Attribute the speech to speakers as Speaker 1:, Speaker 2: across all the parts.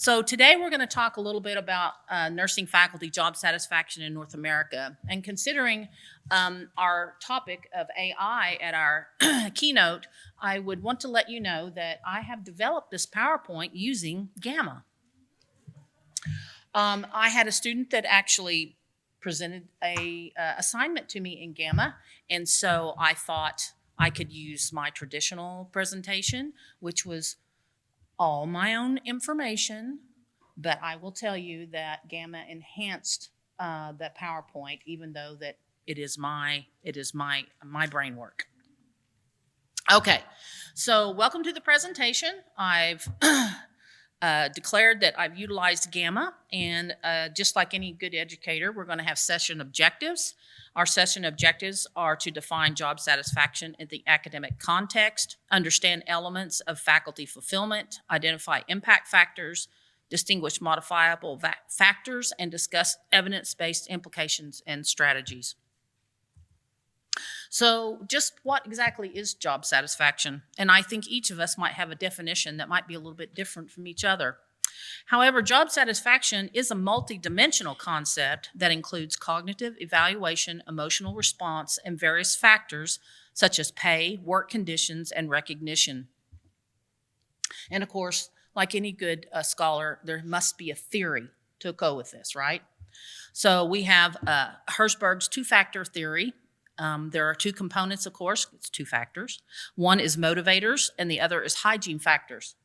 Speaker 1: So today we're going to talk a little bit about nursing faculty job satisfaction in North America. And considering our topic of AI at our keynote, I would want to let you know that I have developed this PowerPoint using Gamma. I had a student that actually presented a assignment to me in Gamma, and so I thought I could use my traditional presentation, which was all my own information, but I will tell you that Gamma enhanced that PowerPoint, even though that it is my brain work. Okay, so welcome to the presentation. I've declared that I've utilized Gamma, and just like any good educator, we're going to have session objectives. Our session objectives are to define job satisfaction in the academic context, understand elements of faculty fulfillment, identify impact factors, distinguish modifiable factors, and discuss evidence-based implications and strategies. So just what exactly is job satisfaction? And I think each of us might have a definition that might be a little bit different from each other. However, job satisfaction is a multidimensional concept that includes cognitive evaluation, emotional response, and various factors such as pay, work conditions, and recognition. And of course, like any good scholar, there must be a theory to go with this, right? So we have Herzberg's two-factor theory. There are two components, of course. It's two factors. One is motivators, and the other is hygiene factors.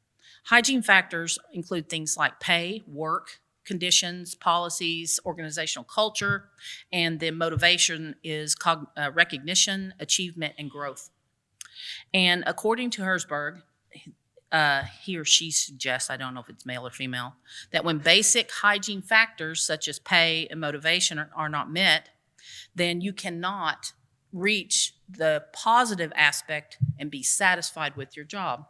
Speaker 1: Hygiene factors include things like pay, work, conditions, policies, organizational culture, and the motivation is recognition, achievement, and growth. And according to Herzberg, he or she suggests, I don't know if it's male or female, that when basic hygiene factors such as pay and motivation are not met, then you cannot reach the positive aspect and be satisfied with your job.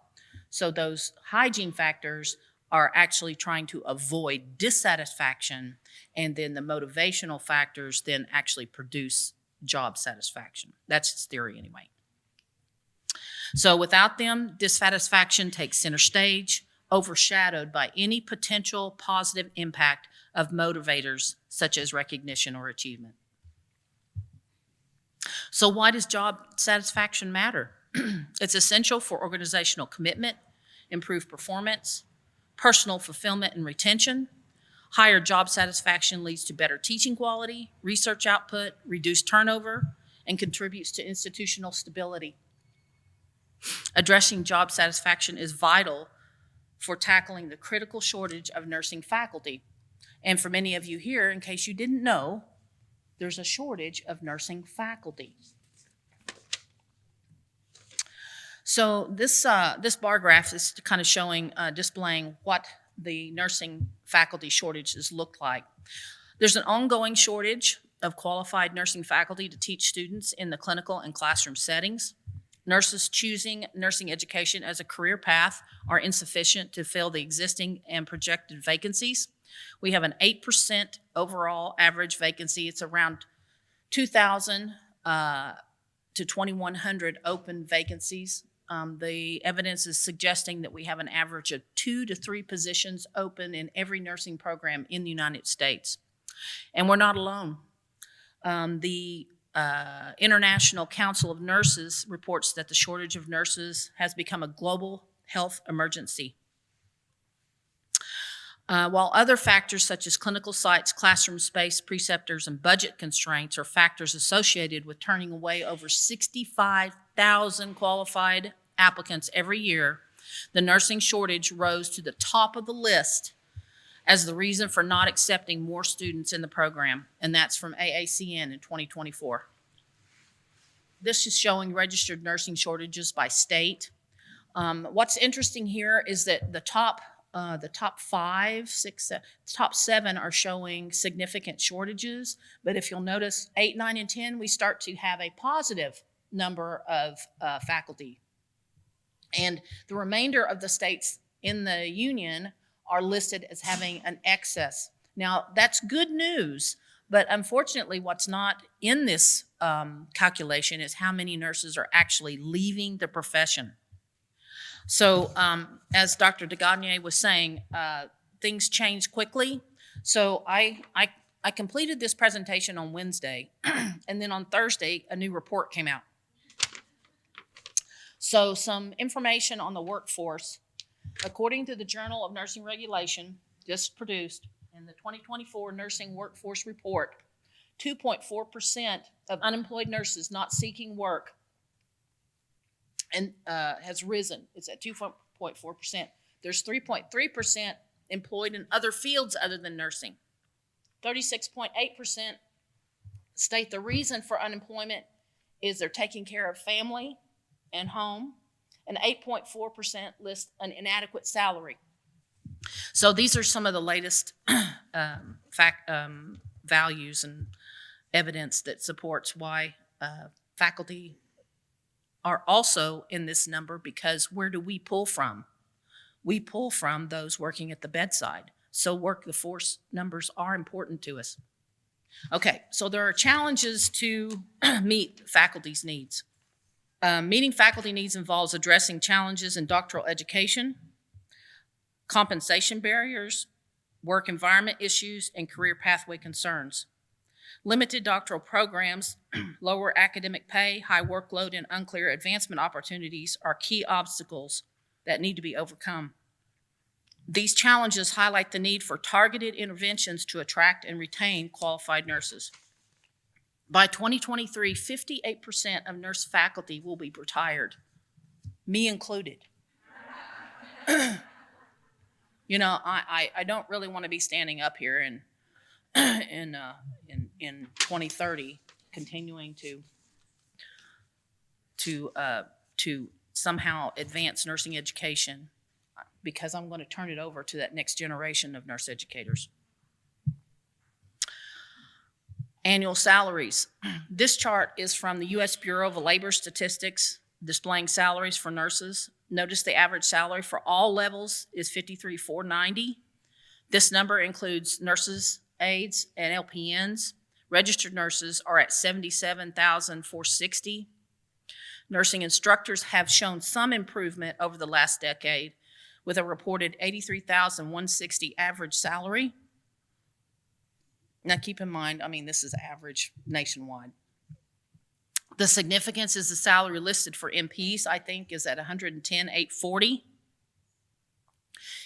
Speaker 1: So those hygiene factors are actually trying to avoid dissatisfaction, and then the motivational factors then actually produce job satisfaction. That's his theory anyway. So without them, dissatisfaction takes center stage, overshadowed by any potential positive impact of motivators such as recognition or achievement. So why does job satisfaction matter? It's essential for organizational commitment, improved performance, personal fulfillment and retention. Higher job satisfaction leads to better teaching quality, research output, reduced turnover, and contributes to institutional stability. Addressing job satisfaction is vital for tackling the critical shortage of nursing faculty. And for many of you here, in case you didn't know, there's a shortage of nursing faculty. So this bar graph is kind of showing, displaying what the nursing faculty shortages look like. There's an ongoing shortage of qualified nursing faculty to teach students in the clinical and classroom settings. Nurses choosing nursing education as a career path are insufficient to fill the existing and projected vacancies. We have an 8% overall average vacancy. It's around 2,000 to 2,100 open vacancies. The evidence is suggesting that we have an average of 2 to 3 positions open in every nursing program in the United States. And we're not alone. The International Council of Nurses reports that the shortage of nurses has become a global health emergency. While other factors such as clinical sites, classroom space, preceptors, and budget constraints are factors associated with turning away over 65,000 qualified applicants every year, the nursing shortage rose to the top of the list as the reason for not accepting more students in the program, and that's from AACN in 2024. This is showing registered nursing shortages by state. What's interesting here is that the top 7 are showing significant shortages, but if you'll notice 8, 9, and 10, we start to have a positive number of faculty. And the remainder of the states in the union are listed as having an excess. Now, that's good news, but unfortunately, what's not in this calculation is how many nurses are actually leaving the profession. So as Dr. DeGagne was saying, things change quickly. So I completed this presentation on Wednesday, and then on Thursday, a new report came out. So some information on the workforce. According to the Journal of Nursing Regulation, just produced in the 2024 Nursing Workforce Report, 2.4% of unemployed nurses not seeking work and has risen. It's at 2.4%. There's 3.3% employed in other fields other than nursing. 36.8% state the reason for unemployment is they're taking care of family and home, and 8.4% list an inadequate salary. So these are some of the latest values and evidence that supports why faculty are also in this number, because where do we pull from? We pull from those working at the bedside. So workforce numbers are important to us. Okay, so there are challenges to meet faculty's needs. Meeting faculty needs involves addressing challenges in doctoral education, compensation barriers, work environment issues, and career pathway concerns. Limited doctoral programs, lower academic pay, high workload, and unclear advancement opportunities are key obstacles that need to be overcome. These challenges highlight the need for targeted interventions to attract and retain qualified nurses. By 2023, 58% of nurse faculty will be retired, me included. You know, I don't really want to be standing up here in 2030 continuing to somehow advance nursing education, because I'm going to turn it over to that next generation of nurse educators. Annual salaries. This chart is from the U.S. Bureau of Labor Statistics, displaying salaries for nurses. Notice the average salary for all levels is $53,490. This number includes nurses, aides, and LPNs. Registered nurses are at $77,460. Nursing instructors have shown some improvement over the last decade, with a reported $83,160 average salary. Now keep in mind, I mean, this is average nationwide. The significance is the salary listed for MPs, I think, is at $110,840.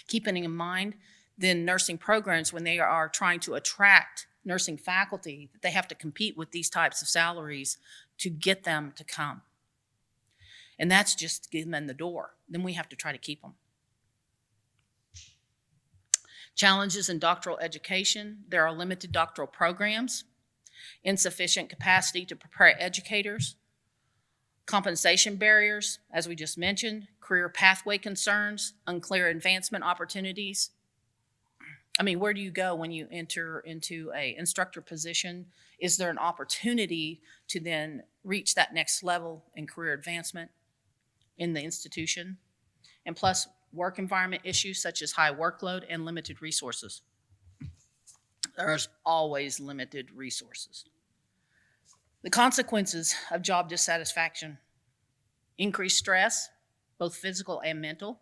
Speaker 1: Keeping in mind, then nursing programs, when they are trying to attract nursing faculty, they have to compete with these types of salaries to get them to come. And that's just getting them in the door. Then we have to try to keep them. Challenges in doctoral education. There are limited doctoral programs, insufficient capacity to prepare educators, compensation barriers, as we just mentioned, career pathway concerns, unclear advancement opportunities. I mean, where do you go when you enter into an instructor position? Is there an opportunity to then reach that next level in career advancement in the institution? And plus, work environment issues such as high workload and limited resources. There's always limited resources. The consequences of job dissatisfaction: increased stress, both physical and mental,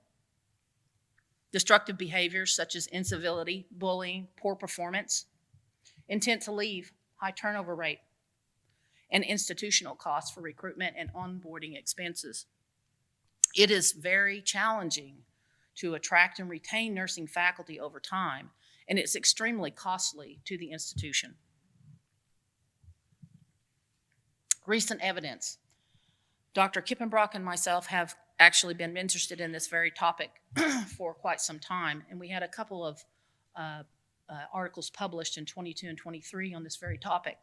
Speaker 1: destructive behaviors such as incivility, bullying, poor performance, intent to leave, high turnover rate, and institutional costs for recruitment and onboarding expenses. It is very challenging to attract and retain nursing faculty over time, and it's extremely costly to the institution. Recent evidence. Dr. Kippenbrock and myself have actually been interested in this very topic for quite some time, and we had a couple of articles published in 22 and 23 on this very topic.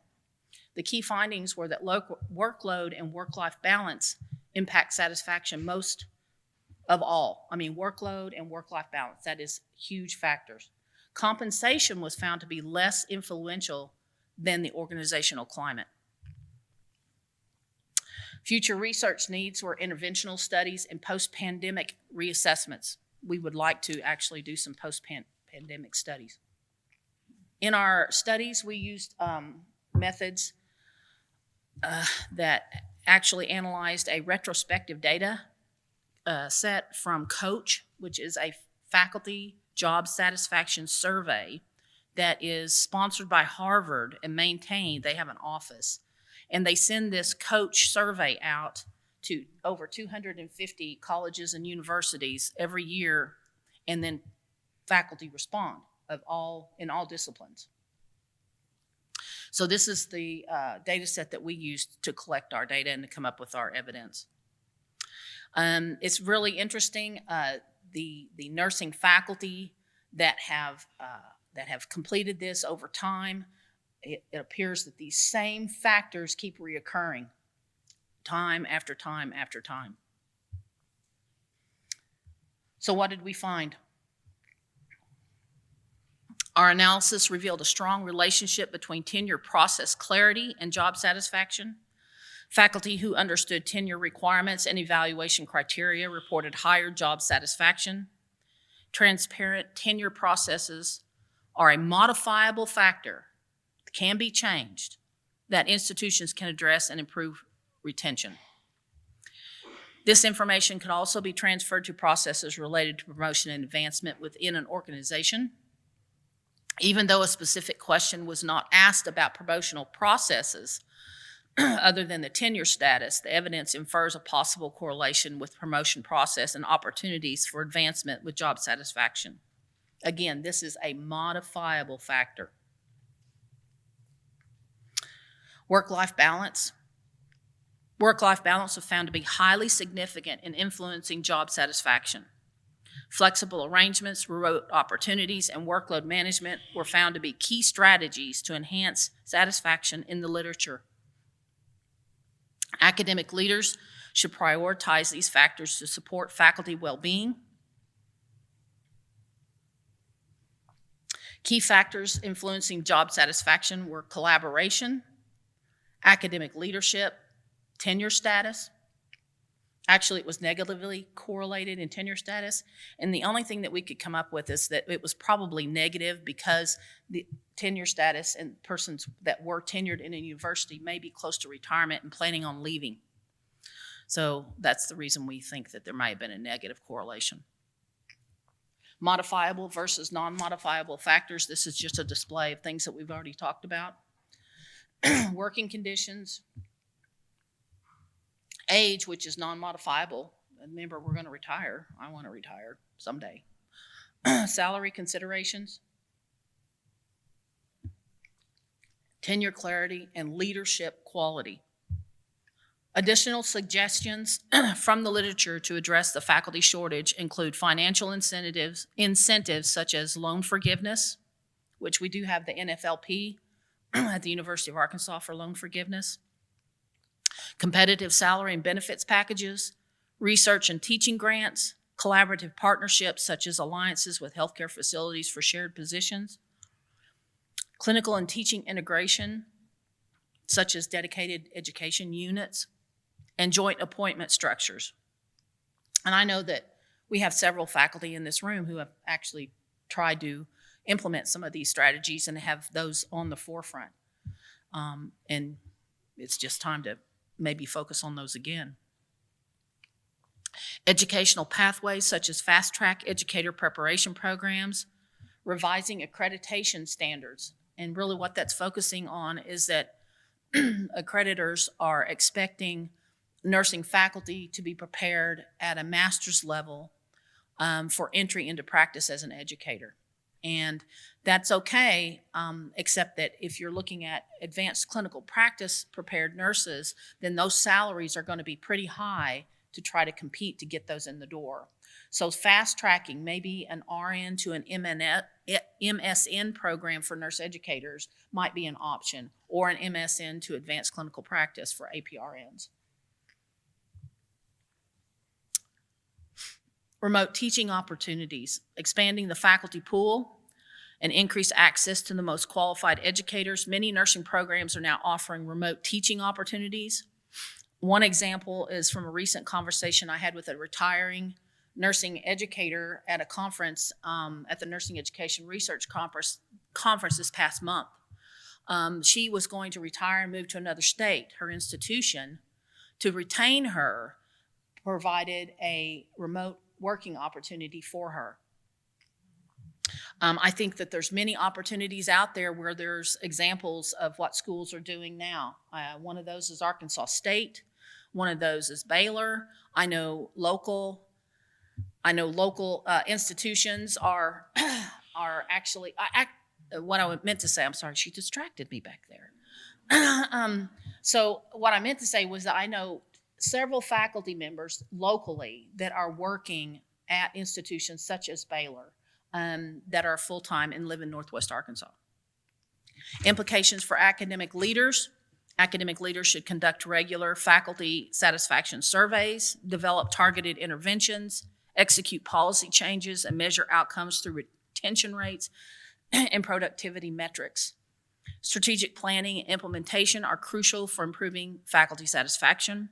Speaker 1: The key findings were that low workload and work-life balance impact satisfaction most of all. I mean, workload and work-life balance, that is huge factors. Compensation was found to be less influential than the organizational climate. Future research needs were interventional studies and post-pandemic reassessments. We would like to actually do some post-pandemic studies. In our studies, we used methods that actually analyzed a retrospective data set from COACH, which is a faculty job satisfaction survey that is sponsored by Harvard and maintained. They have an office. And they send this coach survey out to over 250 colleges and universities every year, and then faculty respond in all disciplines. So this is the data set that we used to collect our data and to come up with our evidence. It's really interesting. The nursing faculty that have completed this over time, it appears that these same factors keep reoccurring time after time after time. So what did we find? Our analysis revealed a strong relationship between tenure process clarity and job satisfaction. Faculty who understood tenure requirements and evaluation criteria reported higher job satisfaction. Transparent tenure processes are a modifiable factor that can be changed that institutions can address and improve retention. This information could also be transferred to processes related to promotion and advancement within an organization. Even though a specific question was not asked about promotional processes, other than the tenure status, the evidence infers a possible correlation with promotion process and opportunities for advancement with job satisfaction. Again, this is a modifiable factor. Work-life balance. Work-life balance was found to be highly significant in influencing job satisfaction. Flexible arrangements, remote opportunities, and workload management were found to be key strategies to enhance satisfaction in the literature. Academic leaders should prioritize these factors to support faculty well-being. Key factors influencing job satisfaction were collaboration, academic leadership, tenure status. Actually, it was negatively correlated in tenure status, and the only thing that we could come up with is that it was probably negative because the tenure status and persons that were tenured in a university may be close to retirement and planning on leaving. So that's the reason we think that there might have been a negative correlation. Modifiable versus non-modifiable factors. This is just a display of things that we've already talked about. Working conditions. Age, which is non-modifiable. Remember, we're going to retire. I want to retire someday. Salary considerations. Tenure clarity and leadership quality. Additional suggestions from the literature to address the faculty shortage include financial incentives such as loan forgiveness, which we do have the NFLP at the University of Arkansas for loan forgiveness. Competitive salary and benefits packages, research and teaching grants, collaborative partnerships such as alliances with healthcare facilities for shared positions, clinical and teaching integration such as dedicated education units, and joint appointment structures. And I know that we have several faculty in this room who have actually tried to implement some of these strategies and have those on the forefront. And it's just time to maybe focus on those again. Educational pathways such as fast-track educator preparation programs, revising accreditation standards. And really what that's focusing on is that accreditors are expecting nursing faculty to be prepared at a master's level for entry into practice as an educator. And that's okay, except that if you're looking at advanced clinical practice prepared nurses, then those salaries are going to be pretty high to try to compete to get those in the door. So fast tracking, maybe an RN to an MSN program for nurse educators might be an option, or an MSN to advanced clinical practice for APRNs. Remote teaching opportunities, expanding the faculty pool and increase access to the most qualified educators. Many nursing programs are now offering remote teaching opportunities. One example is from a recent conversation I had with a retiring nursing educator at a conference, at the Nursing Education Research Conference this past month. She was going to retire and move to another state. Her institution, to retain her, provided a remote working opportunity for her. I think that there's many opportunities out there where there's examples of what schools are doing now. One of those is Arkansas State. One of those is Baylor. I know local. I know local institutions are are actually. What I meant to say. I'm sorry. She distracted me back there. So what I meant to say was that I know several faculty members locally that are working at institutions such as Baylor that are full time and live in Northwest Arkansas. Implications for academic leaders. Academic leaders should conduct regular faculty satisfaction surveys, develop targeted interventions, execute policy changes, and measure outcomes through retention rates and productivity metrics. Strategic planning and implementation are crucial for improving faculty satisfaction.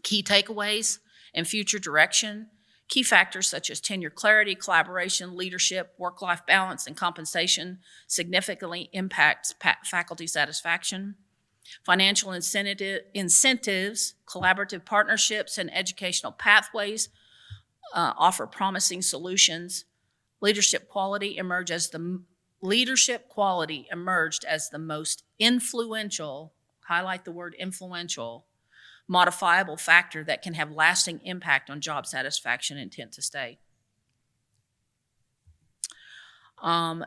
Speaker 1: Key takeaways and future direction. Key factors such as tenure clarity, collaboration, leadership, work-life balance, and compensation significantly impact faculty satisfaction. Financial incentives, collaborative partnerships, and educational pathways offer promising solutions. Leadership quality emerged as the most influential, highlight the word influential, modifiable factor that can have lasting impact on job satisfaction and intent to stay.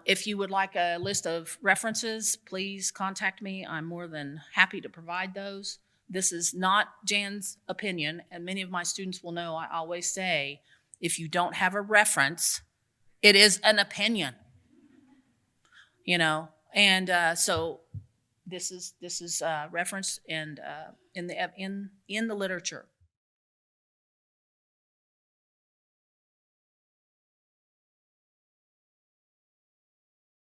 Speaker 1: If you would like a list of references, please contact me. I'm more than happy to provide those. This is not Jan's opinion, and many of my students will know I always say, if you don't have a reference, it is an opinion. And so this is reference and in the literature.